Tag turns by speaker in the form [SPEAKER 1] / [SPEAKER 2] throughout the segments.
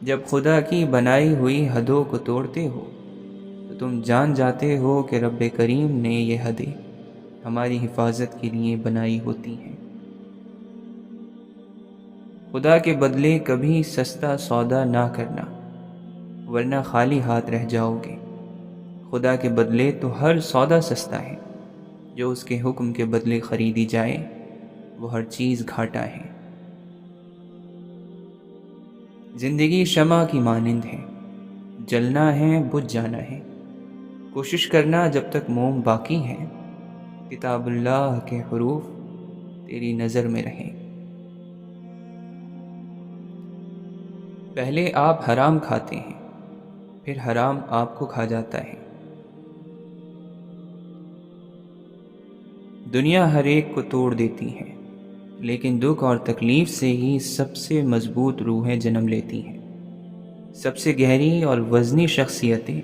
[SPEAKER 1] جب خدا کی بنائی ہوئی حدوں کو توڑتے ہو تو تم جان جاتے ہو کہ رب کریم نے یہ حدیں ہماری حفاظت کے لیے بنائی ہوتی ہیں۔ خدا کے بدلے کبھی سستا سودا نہ کرنا، ورنہ خالی ہاتھ رہ جاؤ گے۔ خدا کے بدلے تو ہر سودا سستا ہے، جو اس کے حکم کے بدلے خریدی جائے وہ ہر چیز گھاٹا ہے۔ زندگی شمع کی مانند ہے، جلنا ہے بجھ جانا ہے۔ کوشش کرنا جب تک موم باقی ہے، کتاب اللہ کے حروف تیری نظر میں رہیں۔ پہلے آپ حرام کھاتے ہیں، پھر حرام آپ کو کھا جاتا ہے۔ دنیا ہر ایک کو توڑ دیتی ہے، لیکن دکھ اور تکلیف سے ہی سب سے مضبوط روحیں جنم لیتی ہیں۔ سب سے گہری اور وزنی شخصیتیں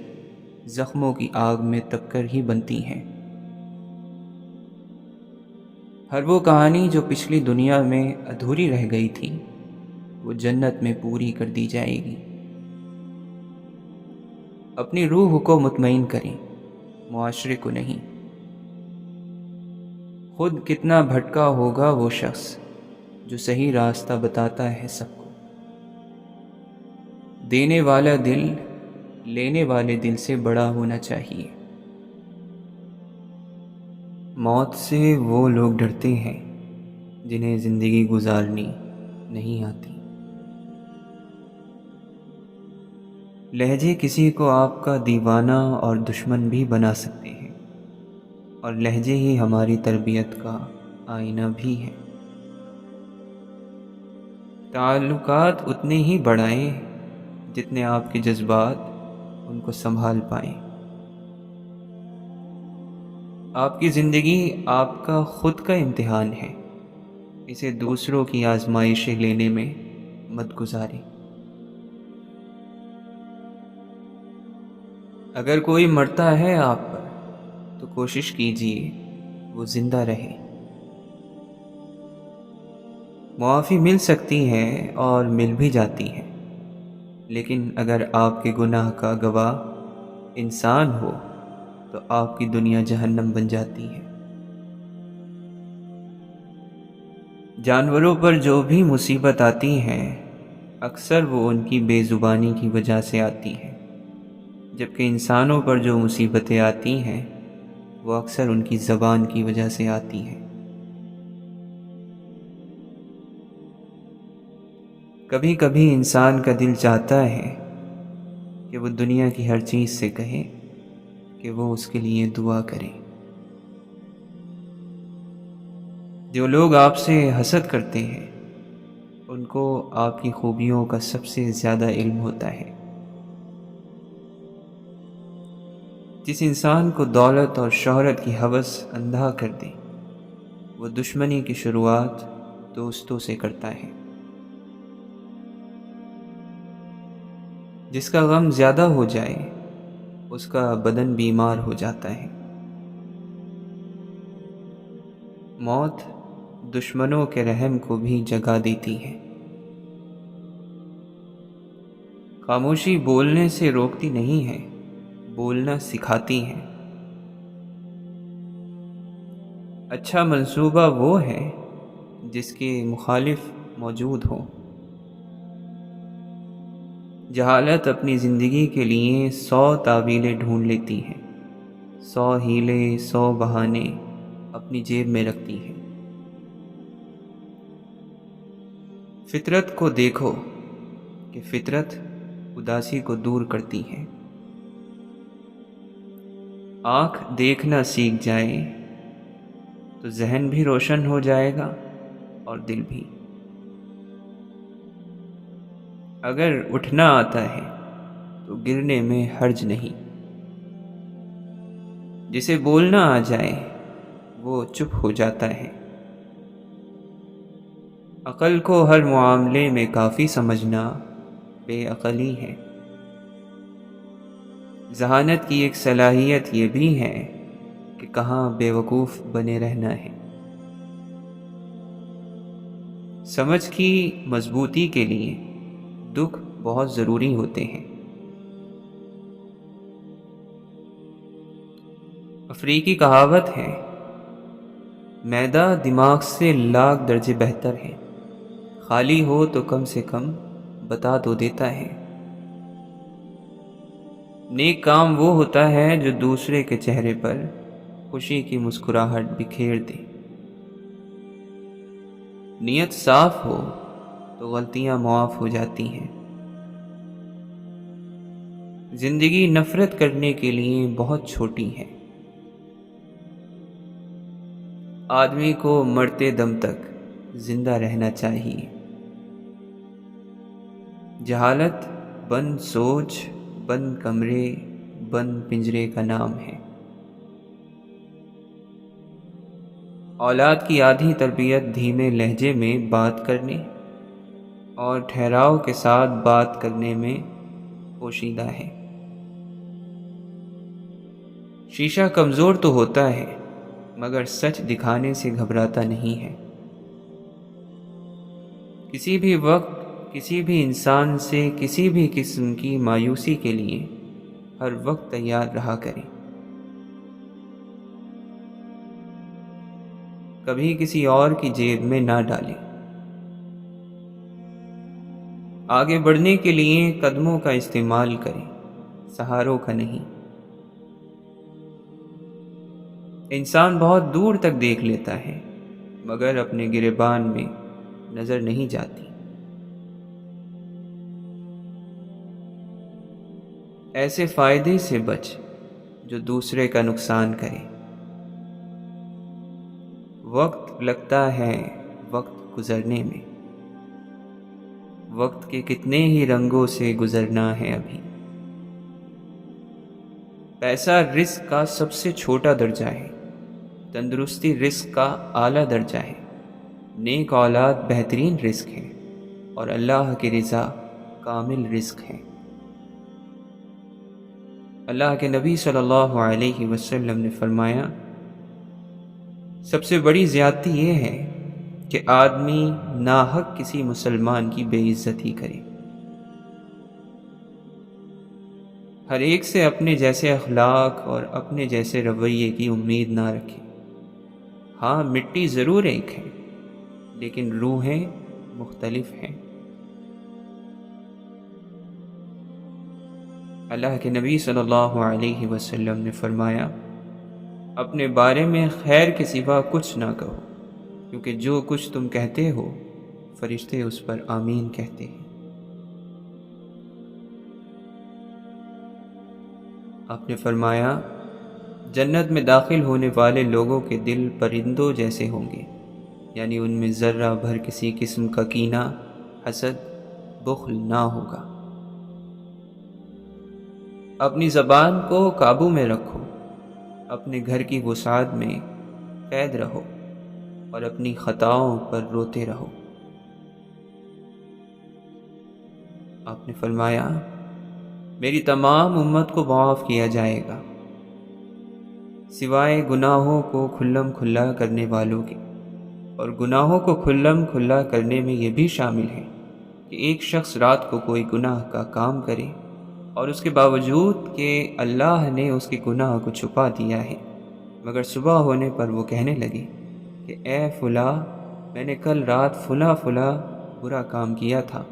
[SPEAKER 1] زخموں کی آگ میں تپ کر ہی بنتی ہیں۔ ہر وہ کہانی جو پچھلی دنیا میں ادھوری رہ گئی تھی، وہ جنت میں پوری کر دی جائے گی۔ اپنی روح کو مطمئن کریں، معاشرے کو نہیں۔ خود کتنا بھٹکا ہوگا وہ شخص جو صحیح راستہ بتاتا ہے سب کو۔ دینے والا دل لینے والے دل سے بڑا ہونا چاہیے۔ موت سے وہ لوگ ڈرتے ہیں جنہیں زندگی گزارنی نہیں آتی۔ لہجے کسی کو آپ کا دیوانہ اور دشمن بھی بنا سکتے ہیں، اور لہجے ہی ہماری تربیت کا آئینہ بھی ہے۔ تعلقات اتنے ہی بڑھائیں جتنے آپ کے جذبات ان کو سنبھال پائیں۔ آپ کی زندگی آپ کا خود کا امتحان ہے، اسے دوسروں کی آزمائشیں لینے میں مت گزاریں۔ اگر کوئی مرتا ہے آپ پر تو کوشش کیجیے وہ زندہ رہے۔ معافی مل سکتی ہے اور مل بھی جاتی ہے، لیکن اگر آپ کے گناہ کا گواہ انسان ہو تو آپ کی دنیا جہنم بن جاتی ہے۔ جانوروں پر جو بھی مصیبت آتی ہے اکثر وہ ان کی بے زبانی کی وجہ سے آتی ہے، جبکہ انسانوں پر جو مصیبتیں آتی ہیں وہ اکثر ان کی زبان کی وجہ سے آتی ہیں۔ کبھی کبھی انسان کا دل چاہتا ہے کہ وہ دنیا کی ہر چیز سے کہے کہ وہ اس کے لیے دعا کرے۔ جو لوگ آپ سے حسد کرتے ہیں ان کو آپ کی خوبیوں کا سب سے زیادہ علم ہوتا ہے۔ جس انسان کو دولت اور شہرت کی ہوس اندھا کر دے وہ دشمنی کی شروعات دوستوں سے کرتا ہے۔ جس کا غم زیادہ ہو جائے اس کا بدن بیمار ہو جاتا ہے۔ موت دشمنوں کے رحم کو بھی جگا دیتی ہے۔ خاموشی بولنے سے روکتی نہیں ہے، بولنا سکھاتی ہے۔ اچھا منصوبہ وہ ہے جس کے مخالف موجود ہوں۔ جہالت اپنی زندگی کے لیے 100 تعویلیں ڈھونڈ لیتی ہے، 100 ہیلے 100 بہانے اپنی جیب میں رکھتی ہے۔ فطرت کو دیکھو کہ فطرت اداسی کو دور کرتی ہے۔ آنکھ دیکھنا سیکھ جائے تو ذہن بھی روشن ہو جائے گا اور دل بھی۔ اگر اٹھنا آتا ہے تو گرنے میں حرج نہیں۔ جسے بولنا آ جائے وہ چپ ہو جاتا ہے۔ عقل کو ہر معاملے میں کافی سمجھنا بے عقلی ہے۔ ذہانت کی ایک صلاحیت یہ بھی ہے کہ کہاں بے وقوف بنے رہنا ہے۔ سمجھ کی مضبوطی کے لیے دکھ بہت ضروری ہوتے ہیں۔ افریقی کہاوت ہے، میدہ دماغ سے لاکھ درجے بہتر ہے، خالی ہو تو کم سے کم بتا تو دیتا ہے۔ نیک کام وہ ہوتا ہے جو دوسرے کے چہرے پر خوشی کی مسکراہٹ بکھیر دے۔ نیت صاف ہو تو غلطیاں معاف ہو جاتی ہیں۔ زندگی نفرت کرنے کے لیے بہت چھوٹی ہے۔ آدمی کو مرتے دم تک زندہ رہنا چاہیے۔ جہالت بند سوچ، بند کمرے، بند پنجرے کا نام ہے۔ اولاد کی آدھی تربیت دھیمے لہجے میں بات کرنے اور ٹھہراؤ کے ساتھ بات کرنے میں پوشیدہ ہے۔ شیشہ کمزور تو ہوتا ہے مگر سچ دکھانے سے گھبراتا نہیں ہے۔ کسی بھی وقت کسی بھی انسان سے کسی بھی قسم کی مایوسی کے لیے ہر وقت تیار رہا کریں۔ کبھی کسی اور کی جیب میں نہ ڈالیں۔ آگے بڑھنے کے لیے قدموں کا استعمال کریں، سہاروں کا نہیں۔ انسان بہت دور تک دیکھ لیتا ہے مگر اپنے گریبان میں نظر نہیں جاتی۔ ایسے فائدے سے بچ جو دوسرے کا نقصان کرے۔ وقت لگتا ہے وقت گزرنے میں، وقت کے کتنے ہی رنگوں سے گزرنا ہے ابھی۔ پیسہ رزق کا سب سے چھوٹا درجہ ہے، تندرستی رزق کا اعلیٰ درجہ ہے، نیک اولاد بہترین رزق ہے اور اللہ کی رضا کامل رزق ہے۔ اللہ کے نبی صلی اللہ علیہ وسلم نے فرمایا، سب سے بڑی زیادتی یہ ہے کہ آدمی ناحق کسی مسلمان کی بے عزتی کرے۔ ہر ایک سے اپنے جیسے اخلاق اور اپنے جیسے رویے کی امید نہ رکھے۔ ہاں، مٹی ضرور ایک ہے لیکن روحیں مختلف ہیں۔ اللہ کے نبی صلی اللہ علیہ وسلم نے فرمایا، اپنے بارے میں خیر کے سوا کچھ نہ کہو، کیونکہ جو کچھ تم کہتے ہو فرشتے اس پر آمین کہتے ہیں۔ آپ نے فرمایا، جنت میں داخل ہونے والے لوگوں کے دل پرندوں جیسے ہوں گے، یعنی ان میں ذرہ بھر کسی قسم کا کینہ، حسد، بخل نہ ہوگا۔ اپنی زبان کو قابو میں رکھو، اپنے گھر کی وسعت میں قید رہو اور اپنی خطاؤں پر روتے رہو۔ آپ نے فرمایا، میری تمام امت کو معاف کیا جائے گا سوائے گناہوں کو کھلم کھلا کرنے والوں کے، اور گناہوں کو کھلم کھلا کرنے میں یہ بھی شامل ہے کہ ایک شخص رات کو کوئی گناہ کا کام کرے اور اس کے باوجود کہ اللہ نے اس کے گناہ کو چھپا دیا ہے، مگر صبح ہونے پر وہ کہنے لگے کہ اے فلاں، میں نے کل رات فلاں برا کام کیا تھا۔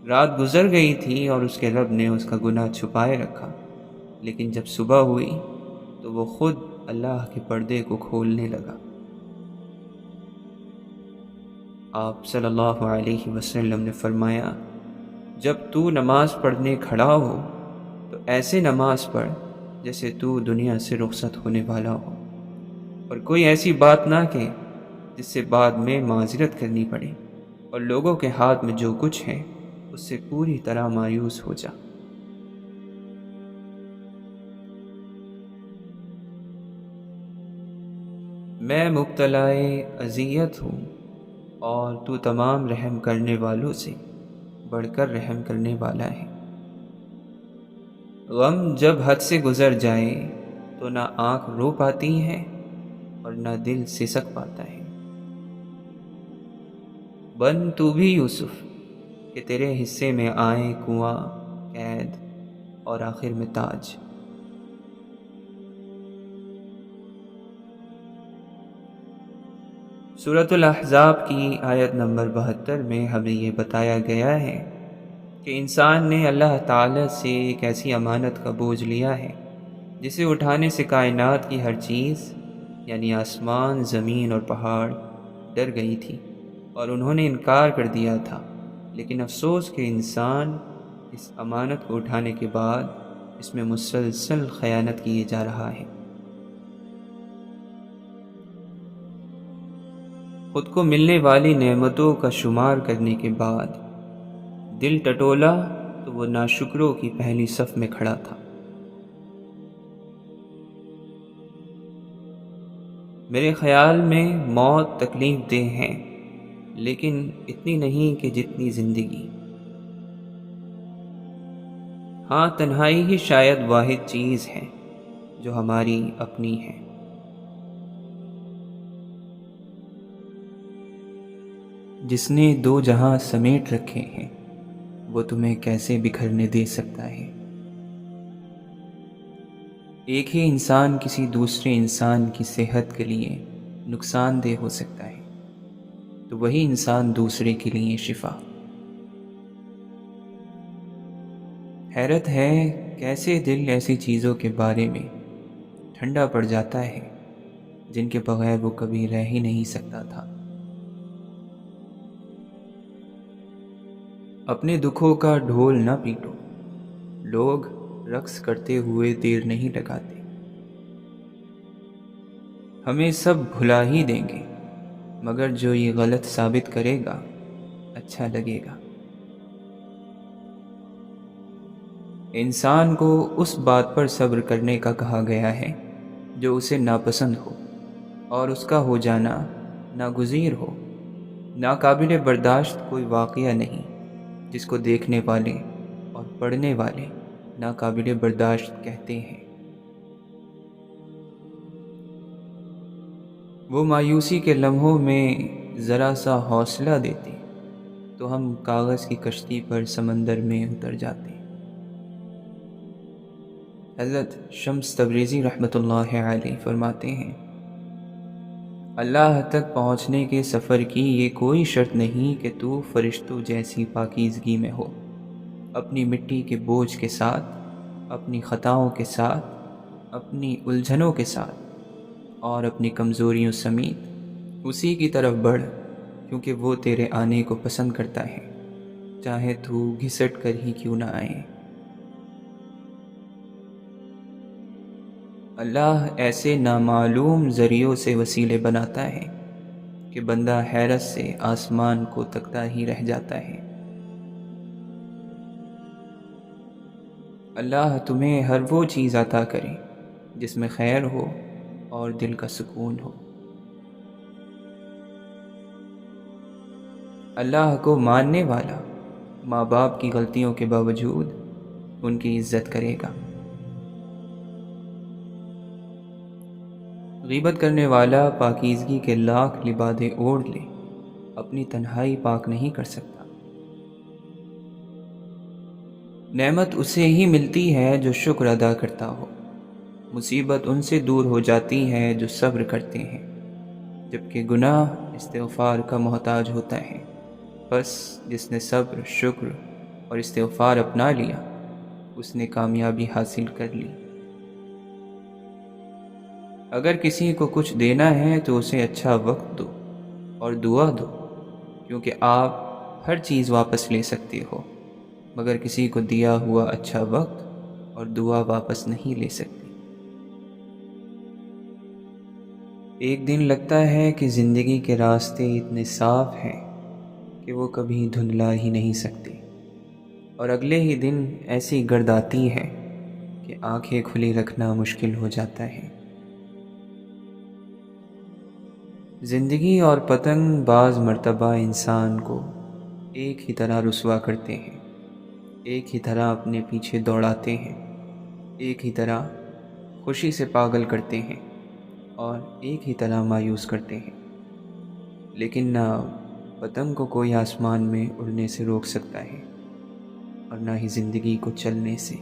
[SPEAKER 1] رات گزر گئی تھی اور اس کے رب نے اس کا گناہ چھپائے رکھا، لیکن جب صبح ہوئی تو وہ خود اللہ کے پردے کو کھولنے لگا۔ آپ صلی اللہ علیہ وسلم نے فرمایا، جب تو نماز پڑھنے کھڑا ہو تو ایسے نماز پڑھ جیسے تو دنیا سے رخصت ہونے والا ہو، اور کوئی ایسی بات نہ کہ جس سے بعد میں معذرت کرنی پڑے، اور لوگوں کے ہاتھ میں جو کچھ ہے اس سے پوری طرح مایوس ہو جا۔ میں مبتلا اذیت ہوں اور تو تمام رحم کرنے والوں سے بڑھ کر رحم کرنے والا ہے۔ غم جب حد سے گزر جائے تو نہ آنکھ رو پاتی ہے اور نہ دل سسک پاتا ہے۔ بن تو بھی یوسف کہ تیرے حصے میں آئیں کنواں، قید اور آخر میں تاج۔ سورۃ الاحزاب کی آیت نمبر 72 میں ہمیں یہ بتایا گیا ہے کہ انسان نے اللہ تعالیٰ سے ایک ایسی امانت کا بوجھ لیا ہے جسے اٹھانے سے کائنات کی ہر چیز یعنی آسمان، زمین اور پہاڑ ڈر گئی تھی اور انہوں نے انکار کر دیا تھا، لیکن افسوس کہ انسان اس امانت کو اٹھانے کے بعد اس میں مسلسل خیانت کیے جا رہا ہے۔ خود کو ملنے والی نعمتوں کا شمار کرنے کے بعد دل ٹٹولا تو وہ ناشکروں کی پہلی صف میں کھڑا تھا۔ میرے خیال میں موت تکلیف دہ ہے، لیکن اتنی نہیں کہ جتنی زندگی۔ ہاں، تنہائی ہی شاید واحد چیز ہے جو ہماری اپنی ہے۔ جس نے دو جہاں سمیٹ رکھے ہیں وہ تمہیں کیسے بکھرنے دے سکتا ہے؟ ایک ہی انسان کسی دوسرے انسان کی صحت کے لیے نقصان دہ ہو سکتا ہے تو وہی انسان دوسرے کے لیے شفا۔ حیرت ہے کیسے دل ایسی چیزوں کے بارے میں ٹھنڈا پڑ جاتا ہے جن کے بغیر وہ کبھی رہ ہی نہیں سکتا تھا۔ اپنے دکھوں کا ڈھول نہ پیٹو، لوگ رقص کرتے ہوئے دیر نہیں لگاتے۔ ہمیں سب بھلا ہی دیں گے مگر جو یہ غلط ثابت کرے گا اچھا لگے گا۔ انسان کو اس بات پر صبر کرنے کا کہا گیا ہے جو اسے ناپسند ہو اور اس کا ہو جانا ناگزیر ہو۔ ناقابل برداشت کوئی واقعہ نہیں جس کو دیکھنے والے اور پڑھنے والے ناقابل برداشت کہتے ہیں۔ وہ مایوسی کے لمحوں میں ذرا سا حوصلہ دیتے تو ہم کاغذ کی کشتی پر سمندر میں اتر جاتے۔ حضرت شمس تبریزی رحمۃ اللہ علیہ فرماتے ہیں، اللہ تک پہنچنے کے سفر کی یہ کوئی شرط نہیں کہ تو فرشتوں جیسی پاکیزگی میں ہو۔ اپنی مٹی کے بوجھ کے ساتھ، اپنی خطاؤں کے ساتھ، اپنی الجھنوں کے ساتھ اور اپنی کمزوریوں سمیت اسی کی طرف بڑھ، کیونکہ وہ تیرے آنے کو پسند کرتا ہے، چاہے تو گھسٹ کر ہی کیوں نہ آئے۔ اللہ ایسے نامعلوم ذریعوں سے وسیلے بناتا ہے کہ بندہ حیرت سے آسمان کو تکتا ہی رہ جاتا ہے۔ اللہ تمہیں ہر وہ چیز عطا کرے جس میں خیر ہو اور دل کا سکون ہو۔ اللہ کو ماننے والا ماں باپ کی غلطیوں کے باوجود ان کی عزت کرے گا۔ غیبت کرنے والا پاکیزگی کے لاکھ لبادے اوڑھ لے، اپنی تنہائی پاک نہیں کر سکتا۔ نعمت اسے ہی ملتی ہے جو شکر ادا کرتا ہو، مصیبت ان سے دور ہو جاتی ہے جو صبر کرتے ہیں، جبکہ گناہ استغفار کا محتاج ہوتا ہے۔ بس جس نے صبر، شکر اور استغفار اپنا لیا اس نے کامیابی حاصل کر لی۔ اگر کسی کو کچھ دینا ہے تو اسے اچھا وقت دو اور دعا دو، کیونکہ آپ ہر چیز واپس لے سکتے ہو مگر کسی کو دیا ہوا اچھا وقت اور دعا واپس نہیں لے سکتے۔ ایک دن لگتا ہے کہ زندگی کے راستے اتنے صاف ہیں کہ وہ کبھی دھندلا ہی نہیں سکتے، اور اگلے ہی دن ایسی گرد آتی ہے کہ آنکھیں کھلی رکھنا مشکل ہو جاتا ہے۔ زندگی اور پتنگ بعض مرتبہ انسان کو ایک ہی طرح رسوا کرتے ہیں، ایک ہی طرح اپنے پیچھے دوڑاتے ہیں، ایک ہی طرح خوشی سے پاگل کرتے ہیں اور ایک ہی طرح مایوس کرتے ہیں، لیکن نہ پتنگ کو کوئی آسمان میں اڑنے سے روک سکتا ہے اور نہ ہی زندگی کو چلنے سے۔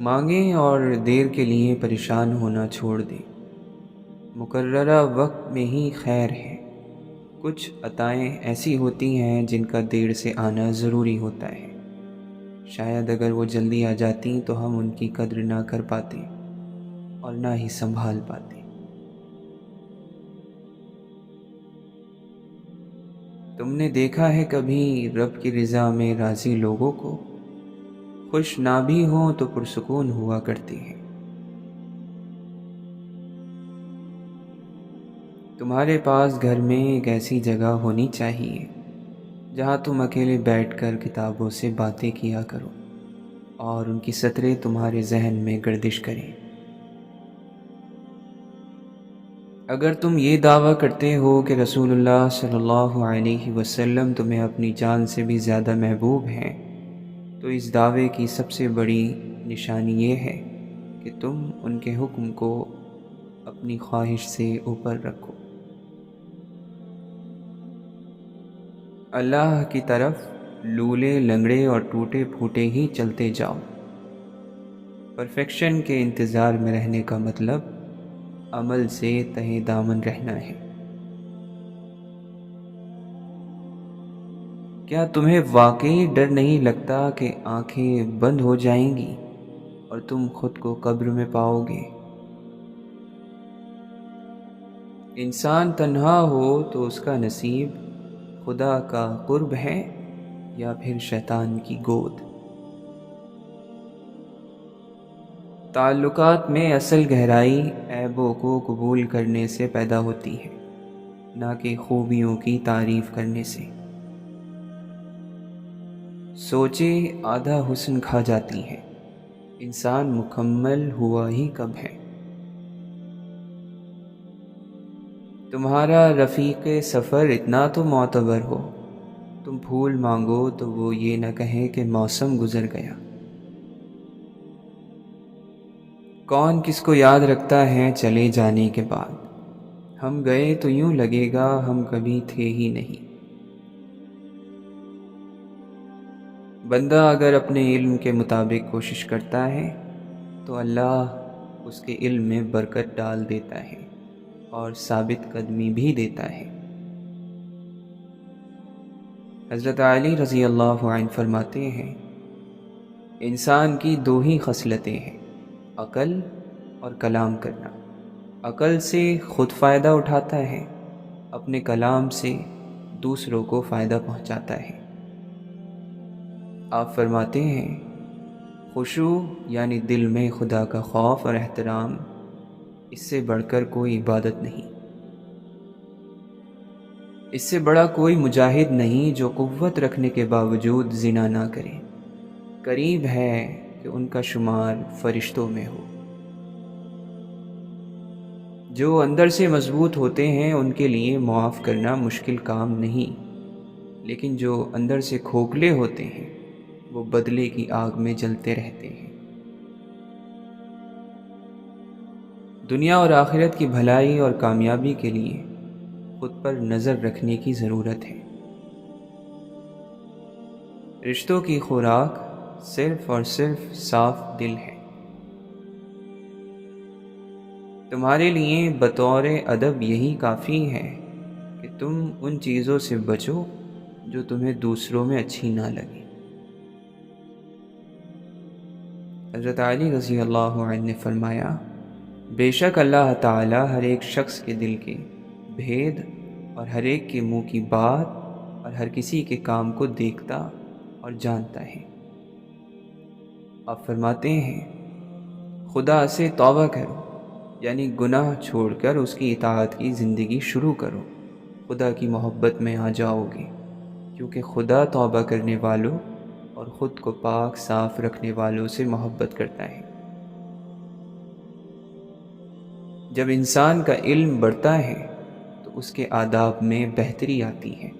[SPEAKER 1] مانگیں اور دیر کے لیے پریشان ہونا چھوڑ دیں۔ مقررہ وقت میں ہی خیر ہے۔ کچھ عطائیں ایسی ہوتی ہیں جن کا دیر سے آنا ضروری ہوتا ہے۔ شاید اگر وہ جلدی آ جاتی تو ہم ان کی قدر نہ کر پاتے اور نہ ہی سنبھال پاتے۔ تم نے دیکھا ہے کبھی رب کی رضا میں راضی لوگوں کو؟ خوش نہ بھی ہوں تو پرسکون ہوا کرتے ہیں۔ تمہارے پاس گھر میں ایک ایسی جگہ ہونی چاہیے جہاں تم اکیلے بیٹھ کر کتابوں سے باتیں کیا کرو اور ان کی سطریں تمہارے ذہن میں گردش کریں۔ اگر تم یہ دعویٰ کرتے ہو کہ رسول اللہ صلی اللہ علیہ وسلم تمہیں اپنی جان سے بھی زیادہ محبوب ہیں، تو اس دعوے کی سب سے بڑی نشانی یہ ہے کہ تم ان کے حکم کو اپنی خواہش سے اوپر رکھو۔ اللہ کی طرف لولے لنگڑے اور ٹوٹے پھوٹے ہی چلتے جاؤ۔ پرفیکشن کے انتظار میں رہنے کا مطلب عمل سے تہے دامن رہنا ہے۔ کیا تمہیں واقعی ڈر نہیں لگتا کہ آنکھیں بند ہو جائیں گی اور تم خود کو قبر میں پاؤ گے؟ انسان تنہا ہو تو اس کا نصیب خدا کا قرب ہے یا پھر شیطان کی گود۔ تعلقات میں اصل گہرائی عیبوں کو قبول کرنے سے پیدا ہوتی ہے، نہ کہ خوبیوں کی تعریف کرنے سے۔ سوچیں آدھا حسن کھا جاتی ہیں، انسان مکمل ہوا ہی کب ہے؟ تمہارا رفیق سفر اتنا تو معتبر ہو، تم پھول مانگو تو وہ یہ نہ کہے کہ موسم گزر گیا۔ کون کس کو یاد رکھتا ہے چلے جانے کے بعد؟ ہم گئے تو یوں لگے گا ہم کبھی تھے ہی نہیں۔ بندہ اگر اپنے علم کے مطابق کوشش کرتا ہے تو اللہ اس کے علم میں برکت ڈال دیتا ہے اور ثابت قدمی بھی دیتا ہے۔ حضرت علی رضی اللہ عنہ فرماتے ہیں، انسان کی دو ہی خصلتیں ہیں، عقل اور کلام کرنا۔ عقل سے خود فائدہ اٹھاتا ہے، اپنے کلام سے دوسروں کو فائدہ پہنچاتا ہے۔ آپ فرماتے ہیں، خشوع یعنی دل میں خدا کا خوف اور احترام، اس سے بڑھ کر کوئی عبادت نہیں۔ اس سے بڑا کوئی مجاہد نہیں جو قوت رکھنے کے باوجود زنا نہ کرے۔ قریب ہے کہ ان کا شمار فرشتوں میں ہو۔ جو اندر سے مضبوط ہوتے ہیں ان کے لیے معاف کرنا مشکل کام نہیں، لیکن جو اندر سے کھوکھلے ہوتے ہیں وہ بدلے کی آگ میں جلتے رہتے ہیں۔ دنیا اور آخرت کی بھلائی اور کامیابی کے لیے خود پر نظر رکھنے کی ضرورت ہے۔ رشتوں کی خوراک صرف اور صرف صاف دل ہے۔ تمہارے لیے بطور ادب یہی کافی ہے کہ تم ان چیزوں سے بچو جو تمہیں دوسروں میں اچھی نہ لگیں۔ حضرت علی رضی اللہ عنہ نے فرمایا، بے شک اللہ تعالی ہر ایک شخص کے دل کے بھید اور ہر ایک کے منہ کی بات اور ہر کسی کے کام کو دیکھتا اور جانتا ہے۔ آپ فرماتے ہیں، خدا سے توبہ کرو، یعنی گناہ چھوڑ کر اس کی اطاعت کی زندگی شروع کرو، خدا کی محبت میں آ جاؤ گے، کیونکہ خدا توبہ کرنے والوں اور خود کو پاک صاف رکھنے والوں سے محبت کرتا ہے۔ جب انسان کا علم بڑھتا ہے تو اس کے آداب میں بہتری آتی ہے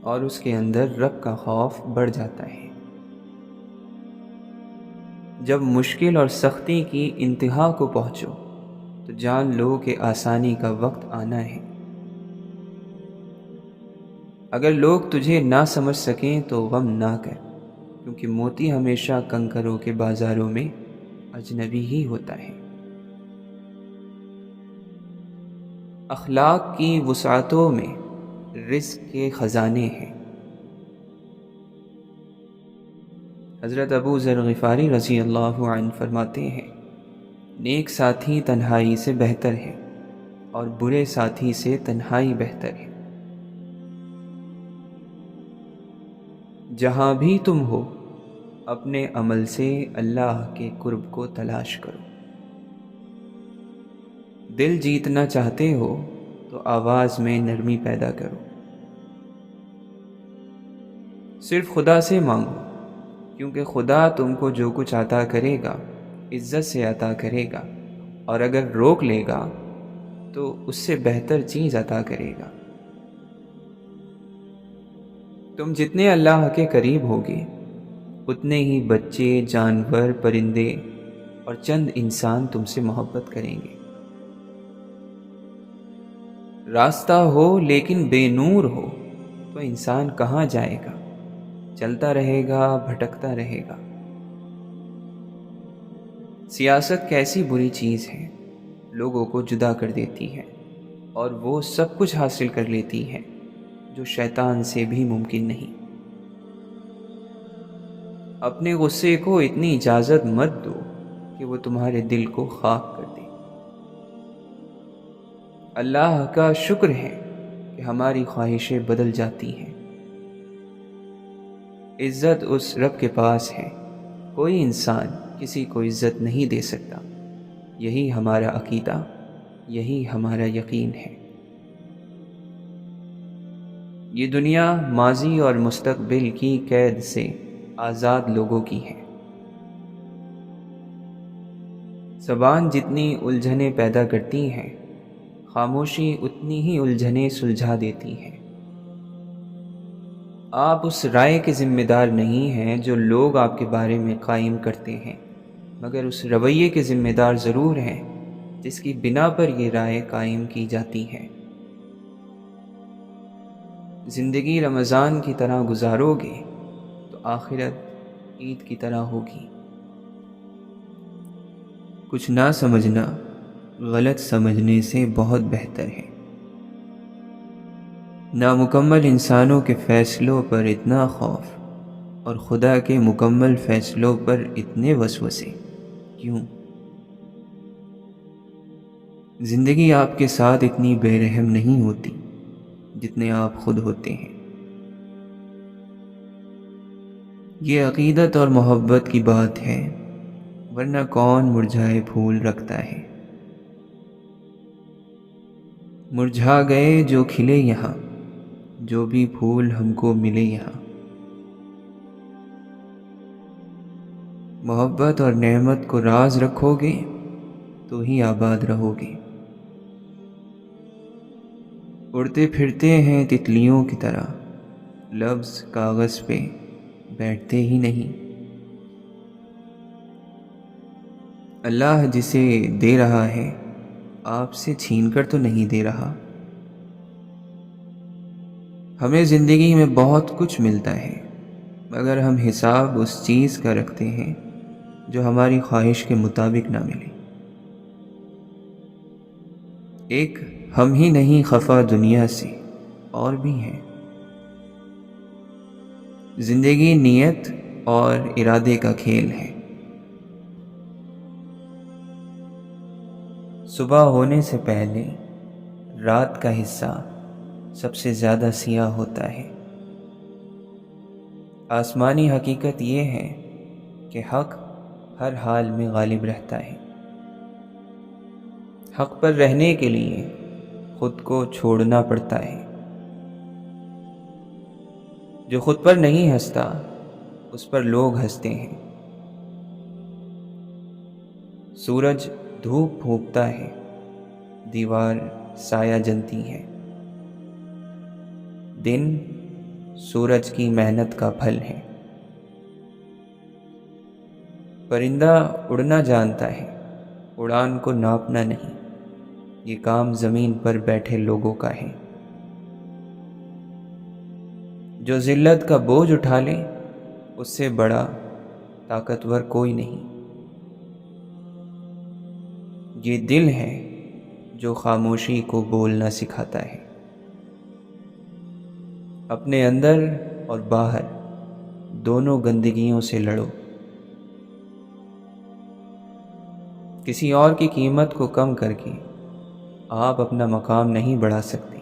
[SPEAKER 1] اور اس کے اندر رب کا خوف بڑھ جاتا ہے۔ جب مشکل اور سختی کی انتہا کو پہنچو تو جان لو کہ آسانی کا وقت آنا ہے۔ اگر لوگ تجھے نہ سمجھ سکیں تو غم نہ کر، کیونکہ موتی ہمیشہ کنکروں کے بازاروں میں اجنبی ہی ہوتا ہے۔ اخلاق کی وسعتوں میں رزق کے خزانے ہیں۔ حضرت ابو ذر غفاری رضی اللہ عنہ فرماتے ہیں، نیک ساتھی تنہائی سے بہتر ہے اور برے ساتھی سے تنہائی بہتر ہے۔ جہاں بھی تم ہو اپنے عمل سے اللہ کے قرب کو تلاش کرو۔ دل جیتنا چاہتے ہو تو آواز میں نرمی پیدا کرو۔ صرف خدا سے مانگو، کیونکہ خدا تم کو جو کچھ عطا کرے گا عزت سے عطا کرے گا، اور اگر روک لے گا تو اس سے بہتر چیز عطا کرے گا۔ تم جتنے اللہ کے قریب ہوگے اتنے ہی بچے، جانور، پرندے اور چند انسان تم سے محبت کریں گے۔ راستہ ہو لیکن بے نور ہو تو انسان کہاں جائے گا؟ چلتا رہے گا، بھٹکتا رہے گا۔ سیاست کیسی بری چیز ہے، لوگوں کو جدا کر دیتی ہے اور وہ سب کچھ حاصل کر لیتی ہے جو شیطان سے بھی ممکن نہیں۔ اپنے غصے کو اتنی اجازت مت دو کہ وہ تمہارے دل کو خاک کر دے۔ اللہ کا شکر ہے کہ ہماری خواہشیں بدل جاتی ہیں۔ عزت اس رب کے پاس ہے، کوئی انسان کسی کو عزت نہیں دے سکتا۔ یہی ہمارا عقیدہ، یہی ہمارا یقین ہے۔ یہ دنیا ماضی اور مستقبل کی قید سے آزاد لوگوں کی ہے۔ زبان جتنی الجھنیں پیدا کرتی ہیں، خاموشی اتنی ہی الجھنیں سلجھا دیتی ہے۔ آپ اس رائے کے ذمہ دار نہیں ہیں جو لوگ آپ کے بارے میں قائم کرتے ہیں، مگر اس رویے کے ذمہ دار ضرور ہیں جس کی بنا پر یہ رائے قائم کی جاتی ہے۔ زندگی رمضان کی طرح گزارو گے تو آخرت عید کی طرح ہوگی۔ کچھ نہ سمجھنا غلط سمجھنے سے بہت بہتر ہے۔ نامکمل انسانوں کے فیصلوں پر اتنا خوف اور خدا کے مکمل فیصلوں پر اتنے وسوسے کیوں؟ زندگی آپ کے ساتھ اتنی بے رحم نہیں ہوتی جتنے آپ خود ہوتے ہیں۔ یہ عقیدت اور محبت کی بات ہے، ورنہ کون مرجھائے پھول رکھتا ہے؟ مرجھا گئے جو کھلے یہاں، جو بھی پھول ہم کو ملے یہاں۔ محبت اور نعمت کو راز رکھو گے تو ہی آباد رہو گے۔ اڑتے پھرتے ہیں تتلیوں کی طرح، لفظ کاغذ پہ بیٹھتے ہی نہیں۔ اللہ جسے دے رہا ہے آپ سے چھین کر تو نہیں دے رہا۔ ہمیں زندگی میں بہت کچھ ملتا ہے، مگر ہم حساب اس چیز کا رکھتے ہیں جو ہماری خواہش کے مطابق نہ ملے۔ ایک ہم ہی نہیں خفا دنیا سے، اور بھی ہیں۔ زندگی نیت اور ارادے کا کھیل ہے۔ صبح ہونے سے پہلے رات کا حصہ سب سے زیادہ سیاہ ہوتا ہے۔ آسمانی حقیقت یہ ہے کہ حق ہر حال میں غالب رہتا ہے۔ حق پر رہنے کے لیے خود کو چھوڑنا پڑتا ہے۔ جو خود پر نہیں ہنستا اس پر لوگ ہنستے ہیں۔ سورج دھوپ پھونکتا ہے، دیوار سایہ جنتی ہے۔ دن سورج کی محنت کا پھل ہے۔ پرندہ اڑنا جانتا ہے، اڑان کو ناپنا نہیں۔ یہ کام زمین پر بیٹھے لوگوں کا ہے۔ جو ذلت کا بوجھ اٹھا لے اس سے بڑا طاقتور کوئی نہیں۔ یہ دل ہے جو خاموشی کو بولنا سکھاتا ہے۔ اپنے اندر اور باہر دونوں گندگیوں سے لڑو۔ کسی اور کی قیمت کو کم کر کے آپ اپنا مقام نہیں بڑھا سکتے۔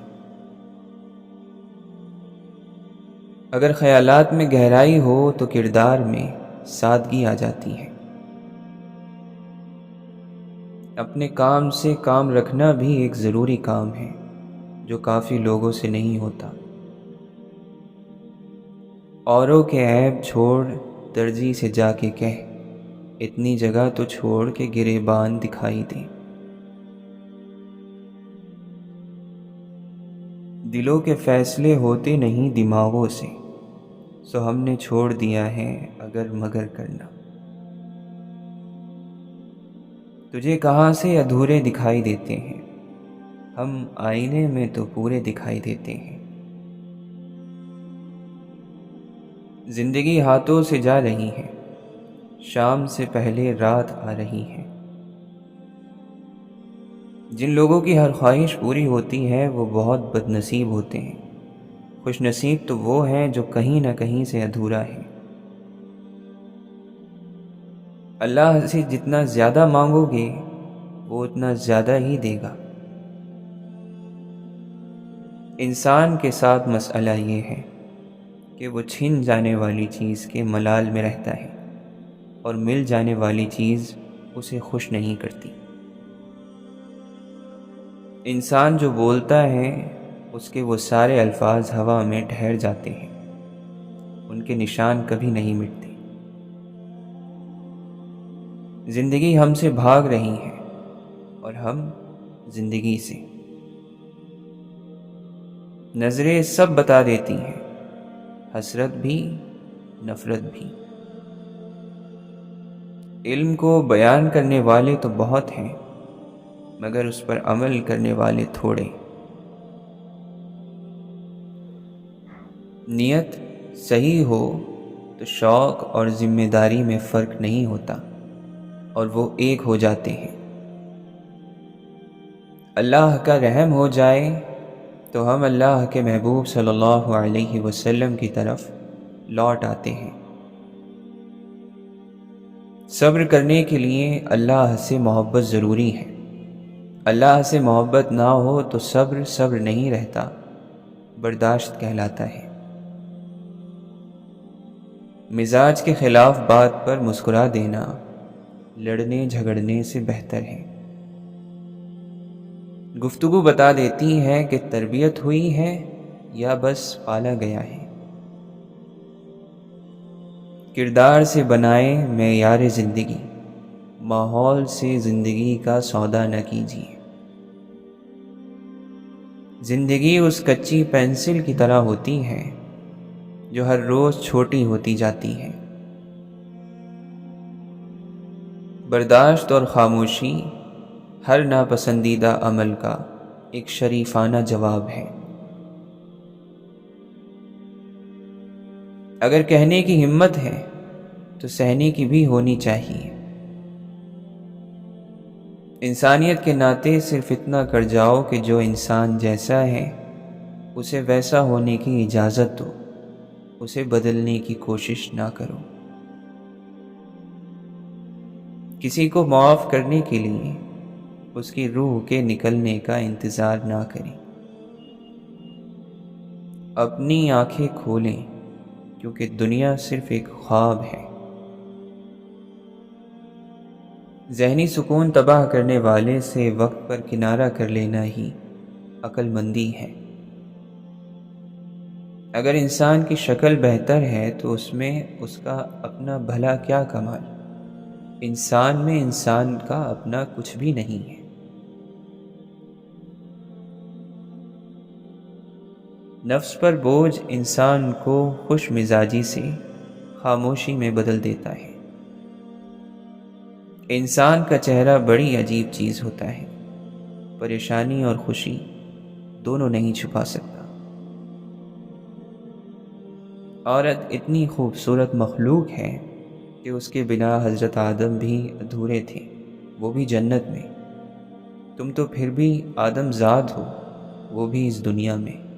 [SPEAKER 1] اگر خیالات میں گہرائی ہو تو کردار میں سادگی آ جاتی ہے۔ اپنے کام سے کام رکھنا بھی ایک ضروری کام ہے جو کافی لوگوں سے نہیں ہوتا۔ اوروں کے عیب چھوڑ درزی سے جا کے کہہ، اتنی جگہ تو چھوڑ کے گریبان دکھائی دے۔ دلوں کے فیصلے ہوتے نہیں دماغوں سے، سو ہم نے چھوڑ دیا ہے اگر مگر کرنا۔ تجھے کہاں سے ادھورے دکھائی دیتے ہیں، ہم آئینے میں تو پورے دکھائی دیتے ہیں۔ زندگی ہاتھوں سے جا رہی ہے، شام سے پہلے رات آ رہی ہے۔ جن لوگوں کی ہر خواہش پوری ہوتی ہے وہ بہت بد نصیب ہوتے ہیں۔ خوش نصیب تو وہ ہیں جو کہیں نہ کہیں سے ادھورا ہے۔ اللہ سے جتنا زیادہ مانگو گے وہ اتنا زیادہ ہی دے گا۔ انسان کے ساتھ مسئلہ یہ ہے کہ وہ چھن جانے والی چیز کے ملال میں رہتا ہے اور مل جانے والی چیز اسے خوش نہیں کرتی۔ انسان جو بولتا ہے اس کے وہ سارے الفاظ ہوا میں ٹھہر جاتے ہیں، ان کے نشان کبھی نہیں مٹتے۔ زندگی ہم سے بھاگ رہی ہے اور ہم زندگی سے۔ نظریں سب بتا دیتی ہیں، حسرت بھی نفرت بھی۔ علم کو بیان کرنے والے تو بہت ہیں مگر اس پر عمل کرنے والے تھوڑے۔ نیت صحیح ہو تو شوق اور ذمہ داری میں فرق نہیں ہوتا اور وہ ایک ہو جاتے ہیں۔ اللہ کا رحم ہو جائے تو ہم اللہ کے محبوب صلی اللہ علیہ وسلم کی طرف لوٹ آتے ہیں۔ صبر کرنے کے لیے اللہ سے محبت ضروری ہے۔ اللہ سے محبت نہ ہو تو صبر صبر نہیں رہتا، برداشت کہلاتا ہے۔ مزاج کے خلاف بات پر مسکرا دینا لڑنے جھگڑنے سے بہتر ہے۔ گفتگو بتا دیتی ہے کہ تربیت ہوئی ہے یا بس پالا گیا ہے۔ کردار سے بنائے معیار زندگی، ماحول سے زندگی کا سودا نہ کیجیے۔ زندگی اس کچی پینسل کی طرح ہوتی ہے جو ہر روز چھوٹی ہوتی جاتی ہے۔ برداشت اور خاموشی ہر ناپسندیدہ عمل کا ایک شریفانہ جواب ہے۔ اگر کہنے کی ہمت ہے تو سہنے کی بھی ہونی چاہیے۔ انسانیت کے ناطے صرف اتنا کر جاؤ کہ جو انسان جیسا ہے اسے ویسا ہونے کی اجازت دو، اسے بدلنے کی کوشش نہ کرو۔ کسی کو معاف کرنے کے لیے اس کی روح کے نکلنے کا انتظار نہ کریں۔ اپنی آنکھیں کھولیں کیونکہ دنیا صرف ایک خواب ہے۔ ذہنی سکون تباہ کرنے والے سے وقت پر کنارہ کر لینا ہی عقل مندی ہے۔ اگر انسان کی شکل بہتر ہے تو اس میں اس کا اپنا بھلا کیا کمال؟ انسان میں انسان کا اپنا کچھ بھی نہیں ہے۔ نفس پر بوجھ انسان کو خوش مزاجی سے خاموشی میں بدل دیتا ہے۔ انسان کا چہرہ بڑی عجیب چیز ہوتا ہے، پریشانی اور خوشی دونوں نہیں چھپا سکتا۔ عورت اتنی خوبصورت مخلوق ہے کہ اس کے بنا حضرت آدم بھی ادھورے تھے، وہ بھی جنت میں۔ تم تو پھر بھی آدم ذات ہو، وہ بھی اس دنیا میں۔